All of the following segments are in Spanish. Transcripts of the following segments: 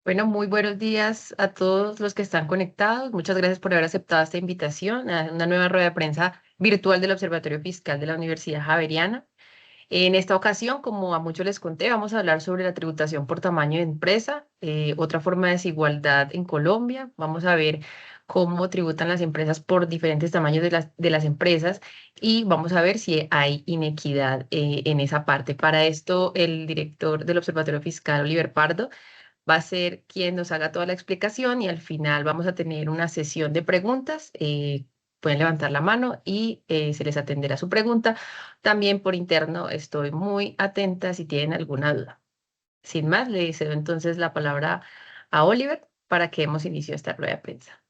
Bueno, muy buenos días a todos los que están conectados. Muchas gracias por haber aceptado esta invitación a una nueva rueda de prensa virtual del Observatorio Fiscal de la Universidad Javeriana. En esta ocasión, como a muchos les conté, vamos a hablar sobre la tributación por tamaño de empresa, otra forma de desigualdad en Colombia. Vamos a ver cómo tributan las empresas por diferentes tamaños de las empresas y vamos a ver si hay inequidad en esa parte. Para esto, el director del Observatorio Fiscal, Oliver Pardo, va a ser quien nos haga toda la explicación y al final vamos a tener una sesión de preguntas. Pueden levantar la mano y se les atenderá su pregunta. También por interno estoy muy atenta si tienen alguna duda. Sin más, le cedo entonces la palabra a Oliver para que demos inicio a esta rueda de prensa.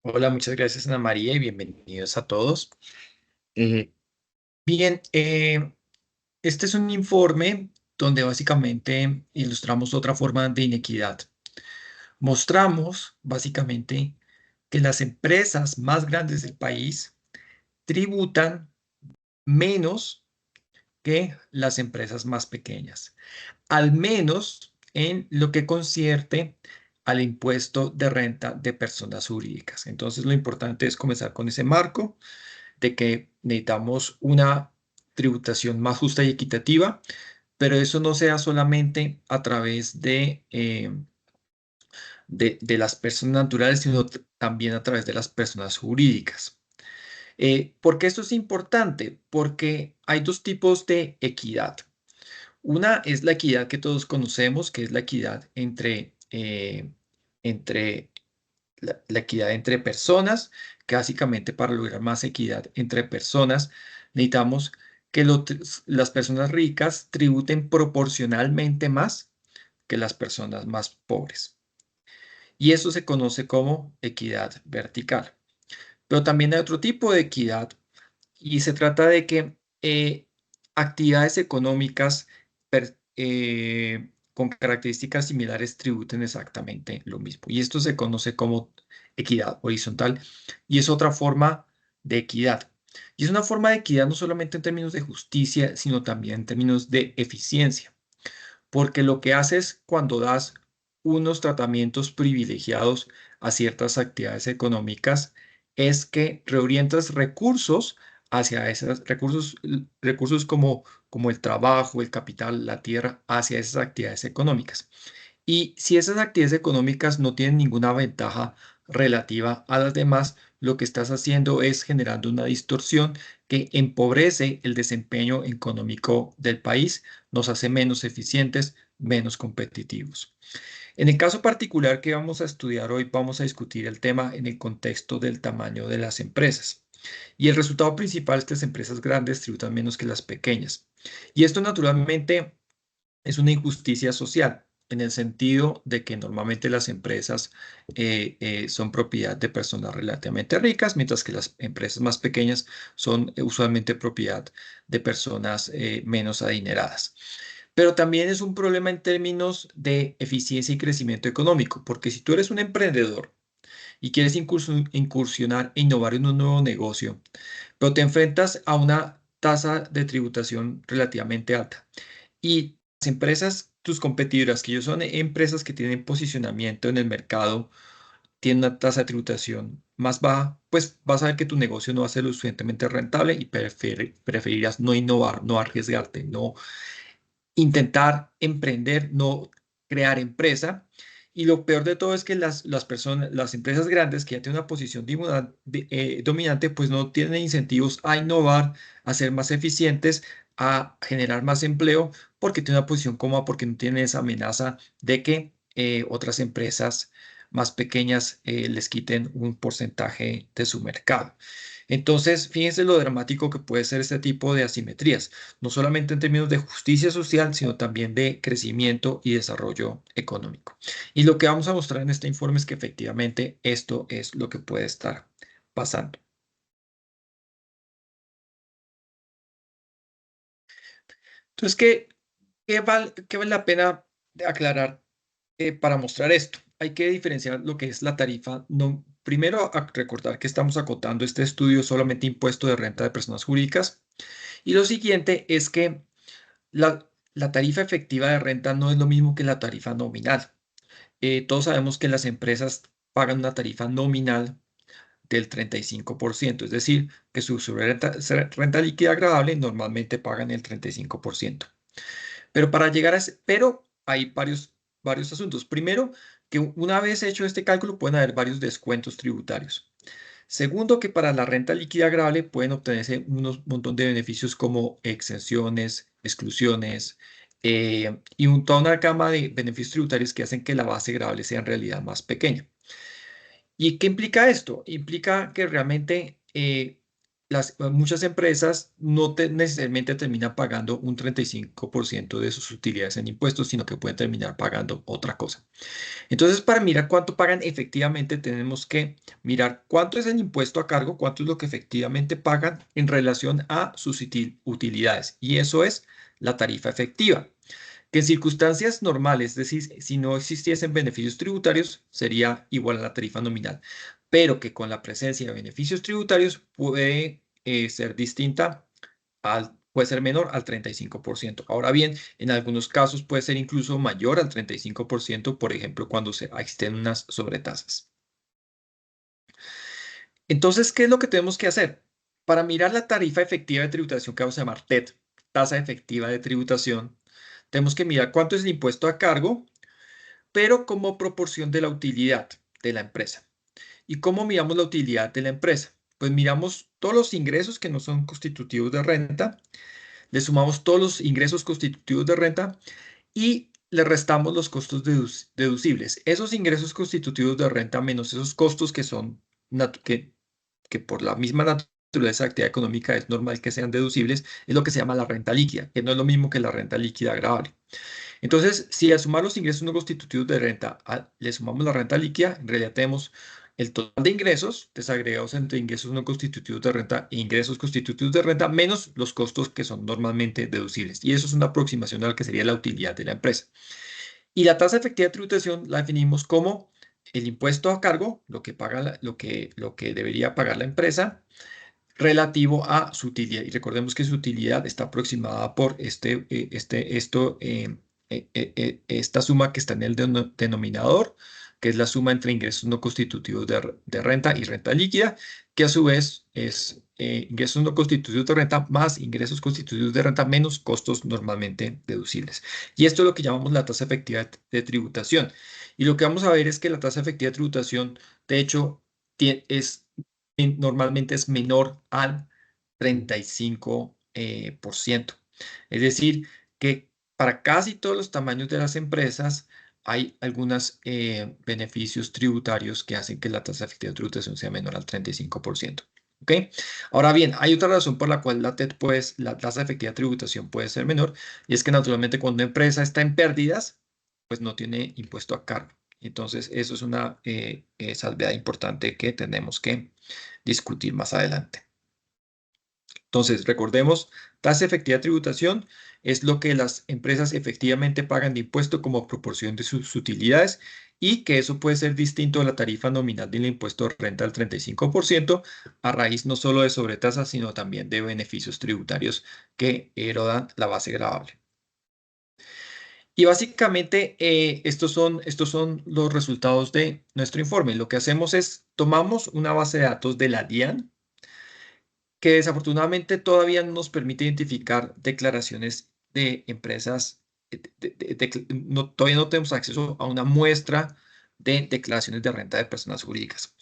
Hola, muchas gracias Ana María y bienvenidos a todos. Eh, bien, este es un informe donde básicamente ilustramos otra forma de inequidad. Mostramos básicamente que las empresas más grandes del país tributan menos que las empresas más pequeñas, al menos en lo que concierne al impuesto de renta de personas jurídicas. Entonces, lo importante es comenzar con ese marco de que necesitamos una tributación más justa y equitativa, pero eso no sea solamente a través de las personas naturales, sino también a través de las personas jurídicas. ¿Por qué esto es importante? Porque hay dos tipos de equidad. Una es la equidad que todos conocemos, que es la equidad entre la equidad entre personas, que básicamente para lograr más equidad entre personas necesitamos que las personas ricas tributen proporcionalmente más que las personas más pobres. Y eso se conoce como equidad vertical. Pero también hay otro tipo de equidad y se trata de que actividades económicas con características similares tributen exactamente lo mismo. Y esto se conoce como equidad horizontal y es otra forma de equidad. Y es una forma de equidad no solamente en términos de justicia, sino también en términos de eficiencia. Porque lo que haces cuando das unos tratamientos privilegiados a ciertas actividades económicas es que reorientas recursos hacia esos recursos como el trabajo, el capital, la tierra, hacia esas actividades económicas. Y si esas actividades económicas no tienen ninguna ventaja relativa a las demás, lo que estás haciendo es generando una distorsión que empobrece el desempeño económico del país, nos hace menos eficientes, menos competitivos. En el caso particular que vamos a estudiar hoy, vamos a discutir el tema en el contexto del tamaño de las empresas. Y el resultado principal es que las empresas grandes tributan menos que las pequeñas. Y esto naturalmente es una injusticia social, en el sentido de que normalmente las empresas son propiedad de personas relativamente ricas, mientras que las empresas más pequeñas son usualmente propiedad de personas menos adineradas. Pero también es un problema en términos de eficiencia y crecimiento económico, porque si tú eres un emprendedor y quieres incursionar e innovar en un nuevo negocio, pero te enfrentas a una tasa de tributación relativamente alta y las empresas, tus competidoras, que ellos son empresas que tienen posicionamiento en el mercado, tienen una tasa de tributación más baja, pues vas a ver que tu negocio no va a ser lo suficientemente rentable y preferirías no innovar, no arriesgarte, no intentar emprender, no crear empresa. Y lo peor de todo es que las personas, las empresas grandes que ya tienen una posición dominante, pues no tienen incentivos a innovar, a ser más eficientes, a generar más empleo, porque tienen una posición cómoda, porque no tienen esa amenaza de que otras empresas más pequeñas les quiten un porcentaje de su mercado. Entonces, fíjense lo dramático que puede ser este tipo de asimetrías, no solamente en términos de justicia social, sino también de crecimiento y desarrollo económico. Y lo que vamos a mostrar en este informe es que efectivamente esto es lo que puede estar pasando. Entonces, qué vale la pena aclarar para mostrar esto? Hay que diferenciar lo que es la tarifa. No, primero, recordar que estamos acotando este estudio solamente impuesto de renta de personas jurídicas. Y lo siguiente es que la tarifa efectiva de renta no es lo mismo que la tarifa nominal. Todos sabemos que las empresas pagan una tarifa nominal del 35%, es decir, que su renta líquida agradable normalmente pagan el 35%. Pero para llegar a pero hay varios asuntos. Primero, que una vez hecho este cálculo pueden haber varios descuentos tributarios. Segundo, que para la renta líquida agradable pueden obtenerse un montón de beneficios como exenciones, exclusiones y toda una gama de beneficios tributarios que hacen que la base agradable sea en realidad más pequeña. ¿Y qué implica esto? Implica que realmente muchas empresas no necesariamente terminan pagando un 35% de sus utilidades en impuestos, sino que pueden terminar pagando otra cosa. Entonces, para mirar cuánto pagan efectivamente, tenemos que mirar cuánto es el impuesto a cargo, cuánto es lo que efectivamente pagan en relación a sus utilidades. Y eso es la tarifa efectiva, que en circunstancias normales, es decir, si no existiesen beneficios tributarios, sería igual a la tarifa nominal, pero que con la presencia de beneficios tributarios puede ser distinta puede ser menor al 35%. Ahora bien, en algunos casos puede ser incluso mayor al 35%, por ejemplo, cuando existen unas sobretasas. Entonces, ¿qué es lo que tenemos que hacer? Para mirar la tarifa efectiva de tributación, que vamos a llamar TET, tasa efectiva de tributación, tenemos que mirar cuánto es el impuesto a cargo, pero como proporción de la utilidad de la empresa. ¿Y cómo miramos la utilidad de la empresa? Pues miramos todos los ingresos que no son constitutivos de renta, le sumamos todos los ingresos constitutivos de renta y le restamos los costos deducibles. Esos ingresos constitutivos de renta menos esos costos que son que por la misma naturaleza de actividad económica es normal que sean deducibles, es lo que se llama la renta líquida, que no es lo mismo que la renta líquida agravable. Entonces, si al sumar los ingresos no constitutivos de renta, le sumamos la renta líquida, en realidad tenemos el total de ingresos desagregados entre ingresos no constitutivos de renta e ingresos constitutivos de renta, menos los costos que son normalmente deducibles. Y eso es una aproximación a lo que sería la utilidad de la empresa. Y la tasa efectiva de tributación la definimos como el impuesto a cargo, lo que paga lo que debería pagar la empresa, relativo a su utilidad. Y recordemos que su utilidad está aproximada por esta suma que está en el denominador, que es la suma entre ingresos no constitutivos de renta y renta líquida, que a su vez es ingresos no constitutivos de renta más ingresos constitutivos de renta menos costos normalmente deducibles. Y esto es lo que llamamos la tasa efectiva de tributación. Y lo que vamos a ver es que la tasa efectiva de tributación, de hecho, normalmente es menor al 35%. Es decir, que para casi todos los tamaños de las empresas hay algunos beneficios tributarios que hacen que la tasa efectiva de tributación sea menor al 35%. ¿Ok? Ahora bien, hay otra razón por la cual la tasa efectiva de tributación puede ser menor, y es que naturalmente cuando una empresa está en pérdidas, pues no tiene impuesto a cargo. Entonces, eso es una salvedad importante que tenemos que discutir más adelante. Entonces, recordemos, tasa efectiva de tributación es lo que las empresas efectivamente pagan de impuesto como proporción de sus utilidades y que eso puede ser distinto a la tarifa nominal del impuesto de renta del 35% a raíz no solo de sobretasas, sino también de beneficios tributarios que erodan la base gravable. Y básicamente estos son los resultados de nuestro informe. Lo que hacemos es tomamos una base de datos de la DIAN, que desafortunadamente todavía no nos permite identificar declaraciones de empresas, todavía no tenemos acceso a una muestra de declaraciones de renta de personas jurídicas.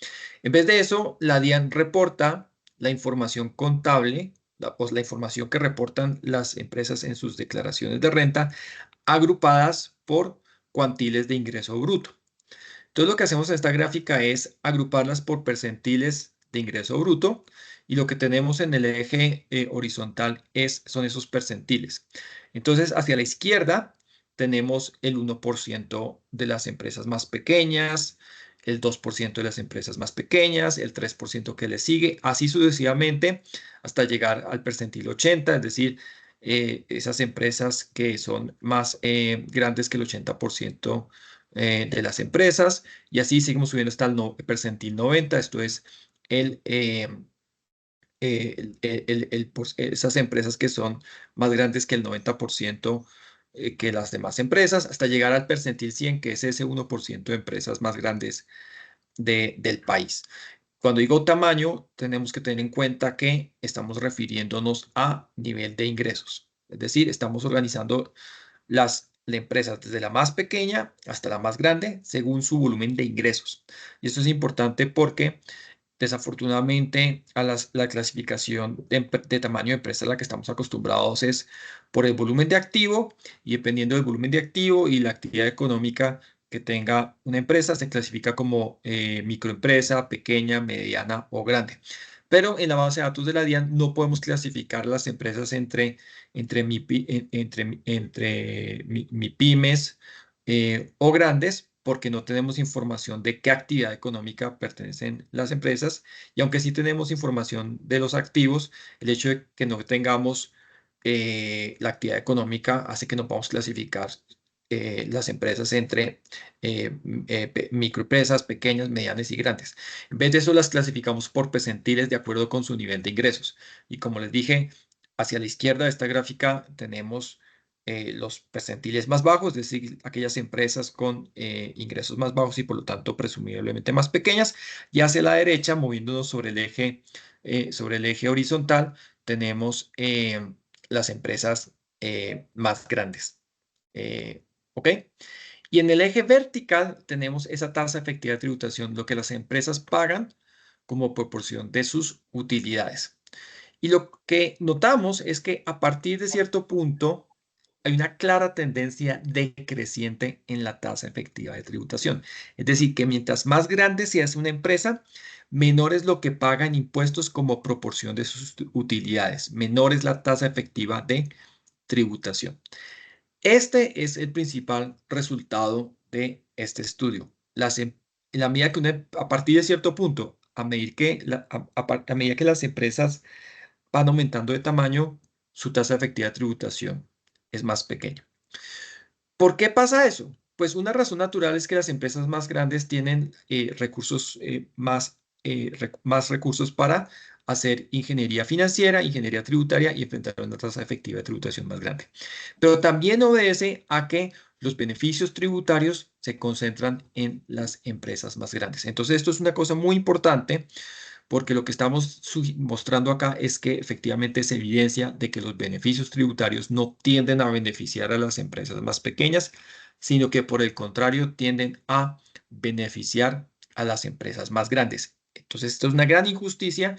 En vez de eso, la DIAN reporta la información contable, la información que reportan las empresas en sus declaraciones de renta, agrupadas por cuantiles de ingreso bruto. Entonces, lo que hacemos en esta gráfica es agruparlas por percentiles de ingreso bruto y lo que tenemos en el eje horizontal son esos percentiles. Entonces, hacia la izquierda tenemos el 1% de las empresas más pequeñas, el 2% de las empresas más pequeñas, el 3% que le sigue, así sucesivamente hasta llegar al percentil 80, es decir, esas empresas que son más grandes que el 80% de las empresas, y así seguimos subiendo hasta el percentil 90, esto es el esas empresas que son más grandes que el 90% que las demás empresas, hasta llegar al percentil 100, que es ese 1% de empresas más grandes del país. Cuando digo tamaño, tenemos que tener en cuenta que estamos refiriéndonos a nivel de ingresos. Es decir, estamos organizando las empresas desde la más pequeña hasta la más grande según su volumen de ingresos. Y esto es importante porque desafortunadamente la clasificación de tamaño de empresa a la que estamos acostumbrados es por el volumen de activo, y dependiendo del volumen de activo y la actividad económica que tenga una empresa, se clasifica como microempresa, pequeña, mediana o grande. Pero en la base de datos de la DIAN no podemos clasificar las empresas entre pymes o grandes, porque no tenemos información de qué actividad económica pertenecen las empresas. Y aunque sí tenemos información de los activos, el hecho de que no tengamos la actividad económica hace que no podamos clasificar las empresas entre microempresas, pequeñas, medianas y grandes. En vez de eso, las clasificamos por percentiles de acuerdo con su nivel de ingresos. Y como les dije, hacia la izquierda de esta gráfica tenemos los percentiles más bajos, es decir, aquellas empresas con ingresos más bajos y por lo tanto presumiblemente más pequeñas. Y hacia la derecha, moviéndonos sobre el eje horizontal, tenemos las empresas más grandes. ¿Ok? Y en el eje vertical tenemos esa tasa efectiva de tributación, lo que las empresas pagan como proporción de sus utilidades. Y lo que notamos es que a partir de cierto punto hay una clara tendencia decreciente en la tasa efectiva de tributación. Es decir, que mientras más grande se hace una empresa, menor es lo que paga en impuestos como proporción de sus utilidades, menor es la tasa efectiva de tributación. Este es el principal resultado de este estudio. En la medida que a partir de cierto punto, a medida que las empresas van aumentando de tamaño, su tasa efectiva de tributación es más pequeña. ¿Por qué pasa eso? Pues una razón natural es que las empresas más grandes tienen más recursos para hacer ingeniería financiera, ingeniería tributaria y enfrentar una tasa efectiva de tributación más grande. Pero también obedece a que los beneficios tributarios se concentran en las empresas más grandes. Entonces, esto es una cosa muy importante, porque lo que estamos mostrando acá es que efectivamente se evidencia de que los beneficios tributarios no tienden a beneficiar a las empresas más pequeñas, sino que por el contrario tienden a beneficiar a las empresas más grandes. Entonces, esto es una gran injusticia,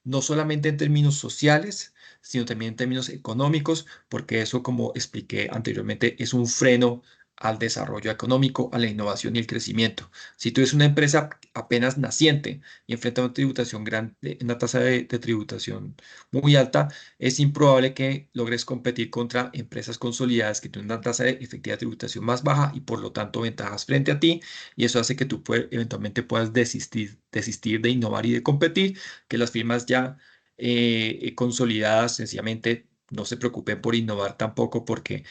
no solamente en términos sociales, sino también en términos económicos, porque eso, como expliqué anteriormente, es un freno al desarrollo económico, a la innovación y el crecimiento. Si tú eres una empresa apenas naciente y enfrenta una tributación grande, una tasa de tributación muy alta, es improbable que logres competir contra empresas consolidadas que tienen una tasa de efectiva de tributación más baja y por lo tanto ventajas frente a ti, y eso hace que tú eventualmente puedas desistir de innovar y de competir, que las firmas ya consolidadas sencillamente no se preocupen por innovar tampoco, porque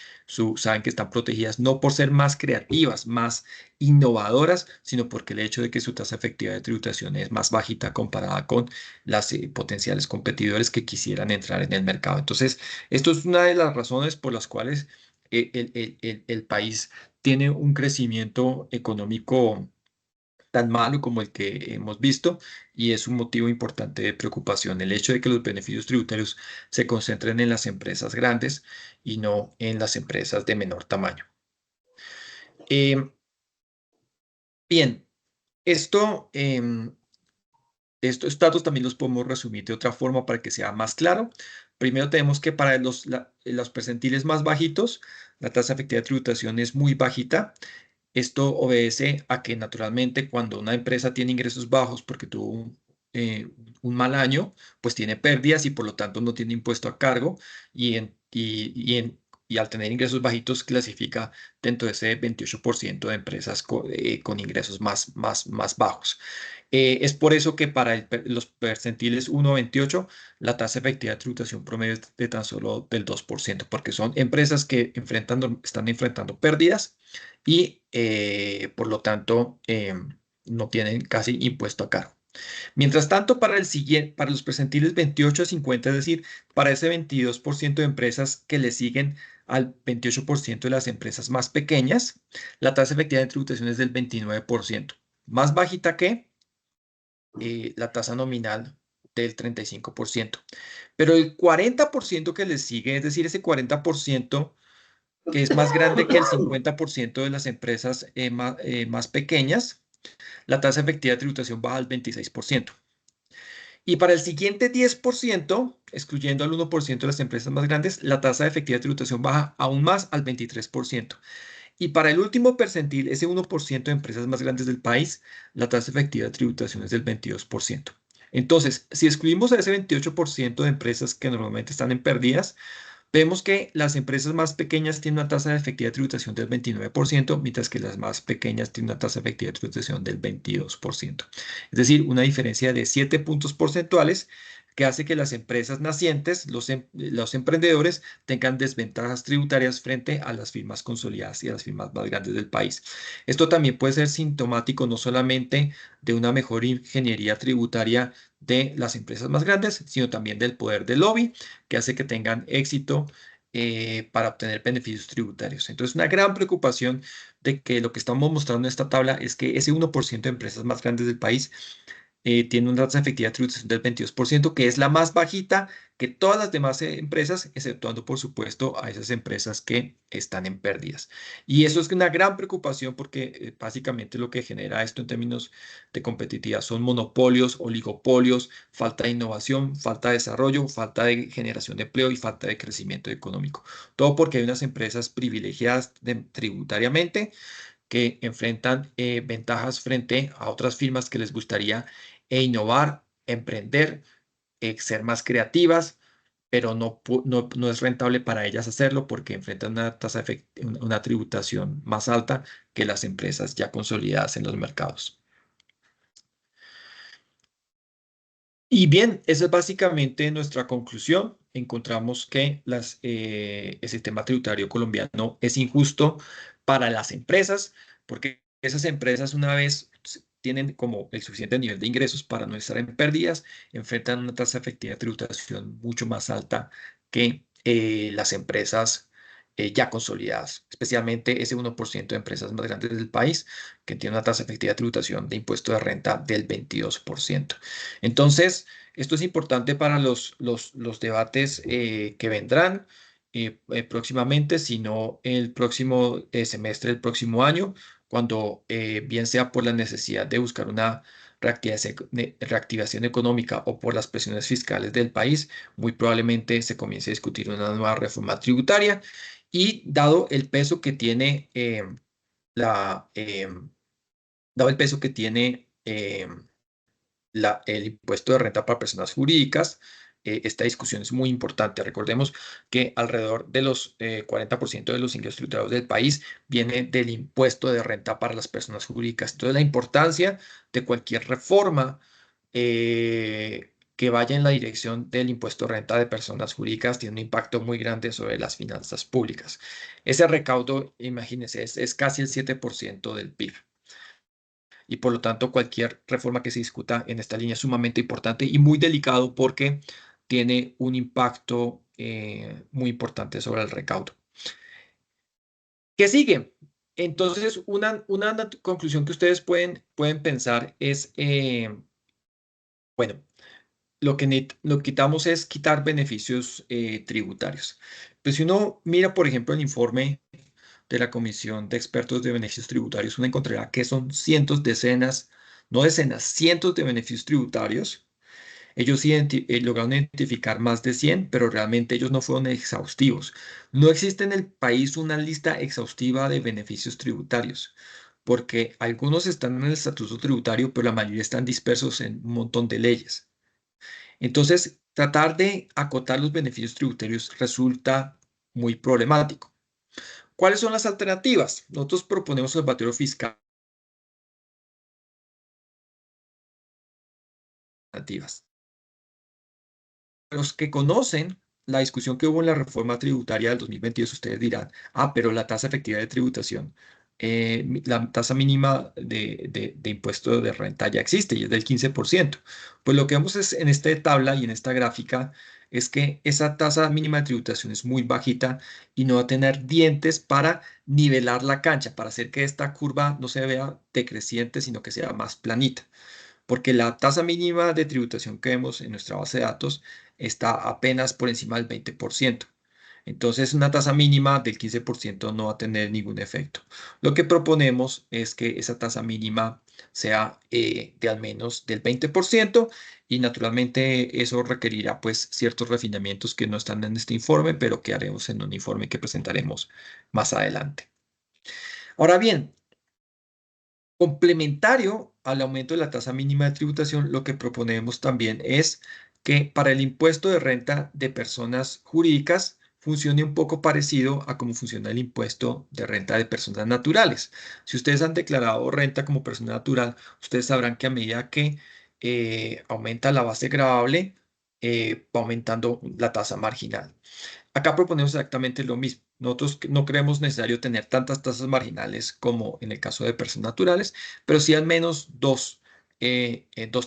saben que están protegidas no por ser más creativas, más innovadoras, sino porque el hecho de que su tasa efectiva de tributación es más bajita comparada con las potenciales competidores que quisieran entrar en el mercado. Entonces, esto es una de las razones por las cuales el país tiene un crecimiento económico tan malo como el que hemos visto, y es un motivo importante de preocupación el hecho de que los beneficios tributarios se concentren en las empresas grandes y no en las empresas de menor tamaño. Em, Bien, estos datos también los podemos resumir de otra forma para que sea más claro. Primero tenemos que para los percentiles más bajitos, la tasa efectiva de tributación es muy bajita. Esto obedece a que naturalmente cuando una empresa tiene ingresos bajos porque tuvo un mal año, pues tiene pérdidas y por lo tanto no tiene impuesto a cargo, y al tener ingresos bajitos clasifica dentro de ese 28% de empresas con ingresos más bajos. Es por eso que para los percentiles 1 a 28, la tasa efectiva de tributación promedio es de tan solo del 2%, porque son empresas que están enfrentando pérdidas y por lo tanto no tienen casi impuesto a cargo. Mientras tanto, para los percentiles 28 a 50, es decir, para ese 22% de empresas que le siguen al 28% de las empresas más pequeñas, la tasa efectiva de tributación es del 29%, más bajita que la tasa nominal del 35%. Pero el 40% que le sigue, es decir, ese 40% que es más grande que el 50% de las empresas más pequeñas, la tasa efectiva de tributación baja al 26%. Y para el siguiente 10%, excluyendo al 1% de las empresas más grandes, la tasa de efectiva de tributación baja aún más al 23%. Y para el último percentil, ese 1% de empresas más grandes del país, la tasa efectiva de tributación es del 22%. Entonces, si excluimos a ese 28% de empresas que normalmente están en pérdidas, vemos que las empresas más pequeñas tienen una tasa de efectividad de tributación del 29%, mientras que las más pequeñas tienen una tasa de efectividad de tributación del 22%. Es decir, una diferencia de 7 puntos porcentuales que hace que las empresas nacientes, los emprendedores, tengan desventajas tributarias frente a las firmas consolidadas y a las firmas más grandes del país. Esto también puede ser sintomático no solamente de una mejor ingeniería tributaria de las empresas más grandes, sino también del poder del lobby que hace que tengan éxito para obtener beneficios tributarios. Entonces, una gran preocupación de que lo que estamos mostrando en esta tabla es que ese 1% de empresas más grandes del país tiene una tasa efectiva de tributación del 22%, que es la más bajita que todas las demás empresas, exceptuando, por supuesto, a esas empresas que están en pérdidas. Y eso es una gran preocupación porque básicamente lo que genera esto en términos de competitividad son monopolios, oligopolios, falta de innovación, falta de desarrollo, falta de generación de empleo y falta de crecimiento económico. Todo porque hay unas empresas privilegiadas tributariamente que enfrentan ventajas frente a otras firmas que les gustaría innovar, emprender, ser más creativas, pero no es rentable para ellas hacerlo porque enfrentan una una tributación más alta que las empresas ya consolidadas en los mercados. Y bien, esa es básicamente nuestra conclusión. Encontramos que el sistema tributario colombiano es injusto para las empresas, porque esas empresas una vez tienen como el suficiente nivel de ingresos para no estar en pérdidas, enfrentan una tasa efectiva de tributación mucho más alta que las empresas ya consolidadas, especialmente ese 1% de empresas más grandes del país que tiene una tasa efectiva de tributación de impuesto de renta del 22%. Entonces, esto es importante para los debates que vendrán próximamente, sino el próximo semestre del próximo año, cuando bien sea por la necesidad de buscar una reactivación económica o por las presiones fiscales del país, muy probablemente se comience a discutir una nueva reforma tributaria y dado el peso que tiene la... dado el peso que tiene el impuesto de renta para personas jurídicas. Esta discusión es muy importante. Recordemos que alrededor de los 40% de los ingresos tributarios del país viene del impuesto de renta para las personas jurídicas. Entonces, la importancia de cualquier reforma que vaya en la dirección del impuesto de renta de personas jurídicas tiene un impacto muy grande sobre las finanzas públicas. Ese recaudo, imagínense, es casi el 7% del PIB y por lo tanto cualquier reforma que se discuta en esta línea es sumamente importante y muy delicado porque tiene un impacto muy importante sobre el recaudo. ¿Qué sigue? Entonces, una conclusión que ustedes pueden pensar es, bueno, lo que quitamos es quitar beneficios tributarios. Pues si uno mira, por ejemplo, el informe de la Comisión de Expertos de Beneficios Tributarios, uno encontrará que son cientos, decenas, no decenas, cientos de beneficios tributarios. Ellos lograron identificar más de 100, pero realmente ellos no fueron exhaustivos. No existe en el país una lista exhaustiva de beneficios tributarios, porque algunos están en el estatuto tributario, pero la mayoría están dispersos en un montón de leyes. Entonces, tratar de acotar los beneficios tributarios resulta muy problemático. ¿Cuáles son las alternativas? Nosotros proponemos el observatorio fiscal. Alternativas. Los que conocen la discusión que hubo en la reforma tributaria del 2022, ustedes dirán, pero la tasa efectiva de tributación la tasa mínima de impuesto de renta ya existe y es del 15%. Pues lo que vemos es en esta tabla y en esta gráfica es que esa tasa mínima de tributación es muy bajita y no va a tener dientes para nivelar la cancha, para hacer que esta curva no se vea decreciente, sino que sea más planita. Porque la tasa mínima de tributación que vemos en nuestra base de datos está apenas por encima del 20%. Entonces, una tasa mínima del 15% no va a tener ningún efecto. Lo que proponemos es que esa tasa mínima sea de al menos del 20% y naturalmente eso requerirá pues ciertos refinamientos que no están en este informe, pero que haremos en un informe que presentaremos más adelante. Ahora bien, complementario al aumento de la tasa mínima de tributación, lo que proponemos también es que para el impuesto de renta de personas jurídicas funcione un poco parecido a cómo funciona el impuesto de renta de personas naturales. Si ustedes han declarado renta como persona natural, ustedes sabrán que a medida que aumenta la base gravable, va aumentando la tasa marginal. Acá proponemos exactamente lo mismo. Nosotros no creemos necesario tener tantas tasas marginales como en el caso de personas naturales, pero sí al menos dos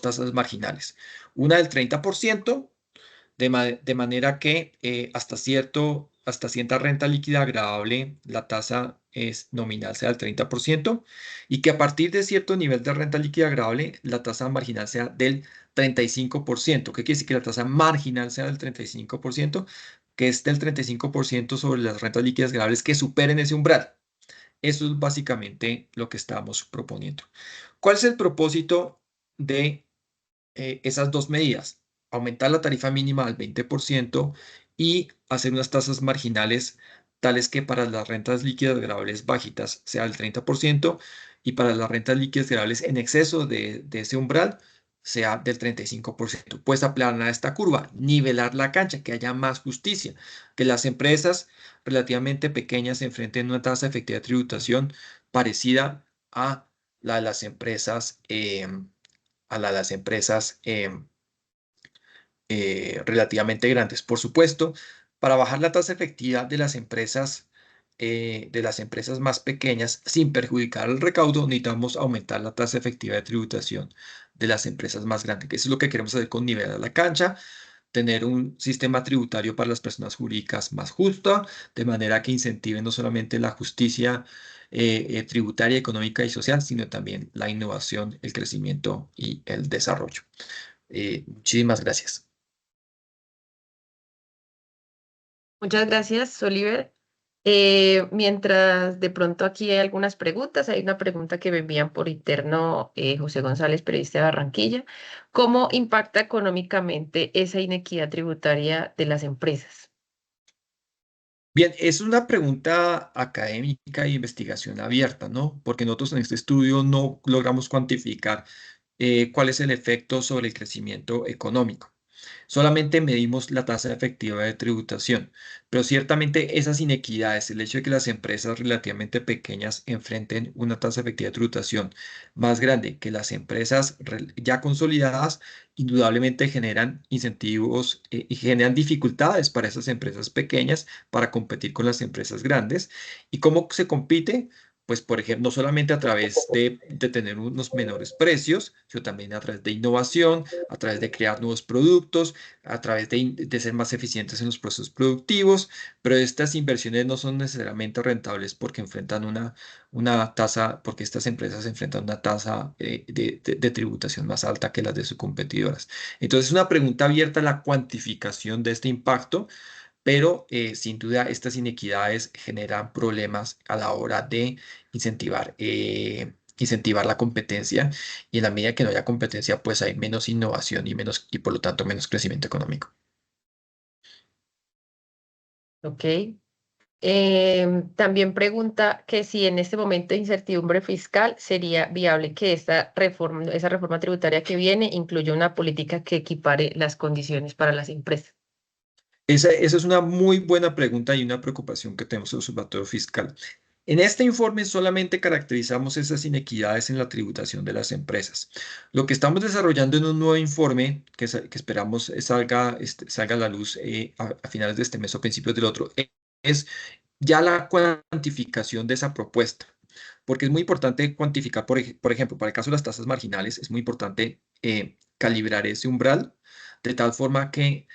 tasas marginales. Una del 30%, de manera que hasta cierta renta líquida agradable, la tasa es nominal sea del 30%, y que a partir de cierto nivel de renta líquida agradable, la tasa marginal sea del 35%. ¿Qué quiere decir que la tasa marginal sea del 35%? Que es del 35% sobre las rentas líquidas agradables que superen ese umbral. Eso es básicamente lo que estamos proponiendo. ¿Cuál es el propósito de esas dos medidas? Aumentar la tarifa mínima al 20% y hacer unas tasas marginales tales que para las rentas líquidas graduables bajitas sea el 30% y para las rentas líquidas graduables en exceso de ese umbral sea del 35%. Pues aplanar esta curva, nivelar la cancha, que haya más justicia, que las empresas relativamente pequeñas se enfrenten a una tasa efectiva de tributación parecida a la de las empresas relativamente grandes. Por supuesto, para bajar la tasa efectiva de las empresas más pequeñas sin perjudicar el recaudo, necesitamos aumentar la tasa efectiva de tributación de las empresas más grandes. Eso es lo que queremos hacer con nivel a la cancha, tener un sistema tributario para las personas jurídicas más justo, de manera que incentive no solamente la justicia tributaria, económica y social, sino también la innovación, el crecimiento y el desarrollo. Muchísimas gracias. Muchas gracias, Oliver. Mientras de pronto aquí hay algunas preguntas, hay una pregunta que me envían por interno José González, periodista de Barranquilla. ¿Cómo impacta económicamente esa inequidad tributaria de las empresas? Bien, es una pregunta académica e investigación abierta, ¿no? Porque nosotros en este estudio no logramos cuantificar cuál es el efecto sobre el crecimiento económico. Solamente medimos la tasa efectiva de tributación, pero ciertamente esas inequidades, el hecho de que las empresas relativamente pequeñas enfrenten una tasa efectiva de tributación más grande que las empresas ya consolidadas, indudablemente generan incentivos y generan dificultades para esas empresas pequeñas para competir con las empresas grandes. ¿Y cómo se compite? Pues, por ejemplo, no solamente a través de tener unos menores precios, sino también a través de innovación, a través de crear nuevos productos, a través de ser más eficientes en los procesos productivos, pero estas inversiones no son necesariamente rentables porque enfrentan una tasa, porque estas empresas enfrentan una tasa de tributación más alta que las de sus competidoras. Entonces, es una pregunta abierta a la cuantificación de este impacto, pero sin duda estas inequidades generan problemas a la hora de incentivar la competencia y en la medida que no haya competencia, pues hay menos innovación y por lo tanto menos crecimiento económico. Ok. También pregunta que si en este momento de incertidumbre fiscal sería viable que esa reforma tributaria que viene incluya una política que equipare las condiciones para las empresas. Esa es una muy buena pregunta y una preocupación que tenemos en el Observatorio Fiscal. En este informe solamente caracterizamos esas inequidades en la tributación de las empresas. Lo que estamos desarrollando en un nuevo informe que esperamos salga a la luz a finales de este mes o principios del otro es ya la cuantificación de esa propuesta. porque es muy importante cuantificar, por ejemplo, para el caso de las tasas marginales, es muy importante calibrar ese umbral de tal forma que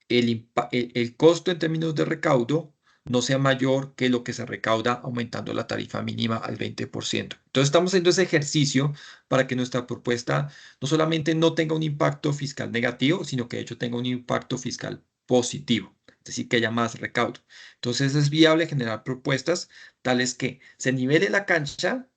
el costo en términos de recaudo no sea mayor que lo que se recauda aumentando la tarifa mínima al 20%. Entonces estamos haciendo ese ejercicio para que nuestra propuesta no solamente no tenga un impacto fiscal negativo, sino que de hecho tenga un impacto fiscal positivo, es decir, que haya más recaudo. Entonces es viable generar propuestas tales que se nivele la cancha,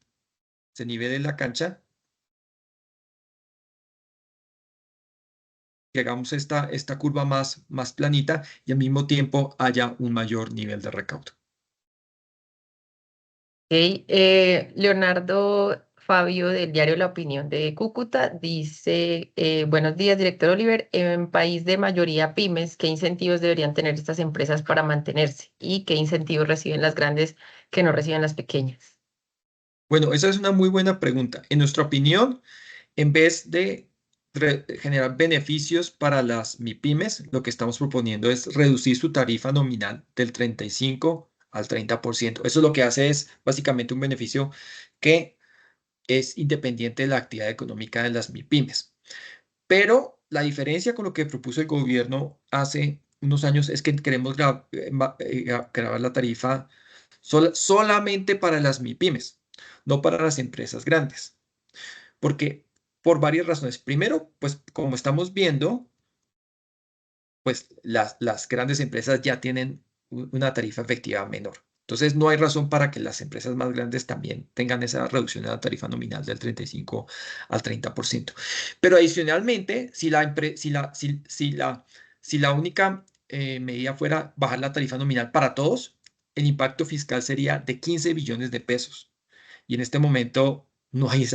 que hagamos esta curva más planita y al mismo tiempo haya un mayor nivel de recaudo. Ok, Leonardo Fabio del diario La Opinión de Cúcuta dice, buenos días, director Oliver. En país de mayoría pymes, ¿qué incentivos deberían tener estas empresas para mantenerse? ¿Y qué incentivos reciben las grandes que no reciben las pequeñas? Bueno, esa es una muy buena pregunta. En nuestra opinión, en vez de generar beneficios para las MIPYMES, lo que estamos proponiendo es reducir su tarifa nominal del 35 al 30%. Eso lo que hace es básicamente un beneficio que es independiente de la actividad económica de las MIPYMES. Pero la diferencia con lo que propuso el gobierno hace unos años es que queremos grabar la tarifa solamente para las MIPYMES, no para las empresas grandes. Porque por varias razones. Primero, pues como estamos viendo, pues las grandes empresas ya tienen una tarifa efectiva menor. Entonces, no hay razón para que las empresas más grandes también tengan esa reducción de la tarifa nominal del 35 al 30%. Pero adicionalmente, si la única medida fuera bajar la tarifa nominal para todos, el impacto fiscal sería de 15 billones de pesos. Y en este momento no hay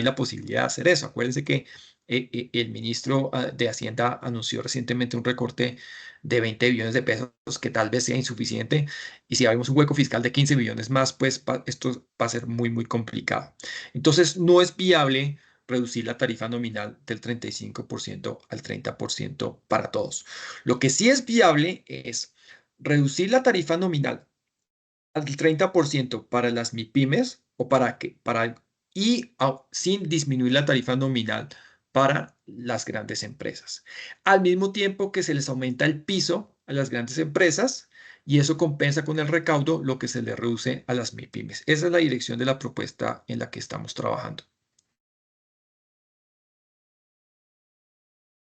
la posibilidad de hacer eso. Acuérdense que el ministro de Hacienda anunció recientemente un recorte de 20 billones de pesos que tal vez sea insuficiente. Y si abrimos un hueco fiscal de 15 billones más, pues esto va a ser muy complicado. Entonces, no es viable reducir la tarifa nominal del 35% al 30% para todos. Lo que sí es viable es reducir la tarifa nominal al 30% para las MIPYMES o sin disminuir la tarifa nominal para las grandes empresas. Al mismo tiempo que se les aumenta el piso a las grandes empresas y eso compensa con el recaudo lo que se le reduce a las MIPYMES. Esa es la dirección de la propuesta en la que estamos trabajando.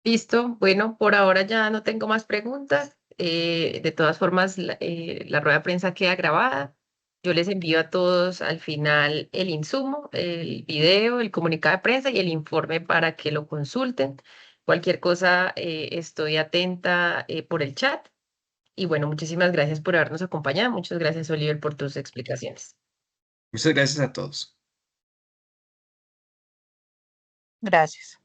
Listo, bueno, por ahora ya no tengo más preguntas. De todas formas, la rueda de prensa queda grabada. Yo les envío a todos al final el insumo, el video, el comunicado de prensa y el informe para que lo consulten. Cualquier cosa, estoy atenta por el chat. Y bueno, muchísimas gracias por habernos acompañado. Muchas gracias, Oliver, por tus explicaciones. Muchas gracias a todos. Gracias.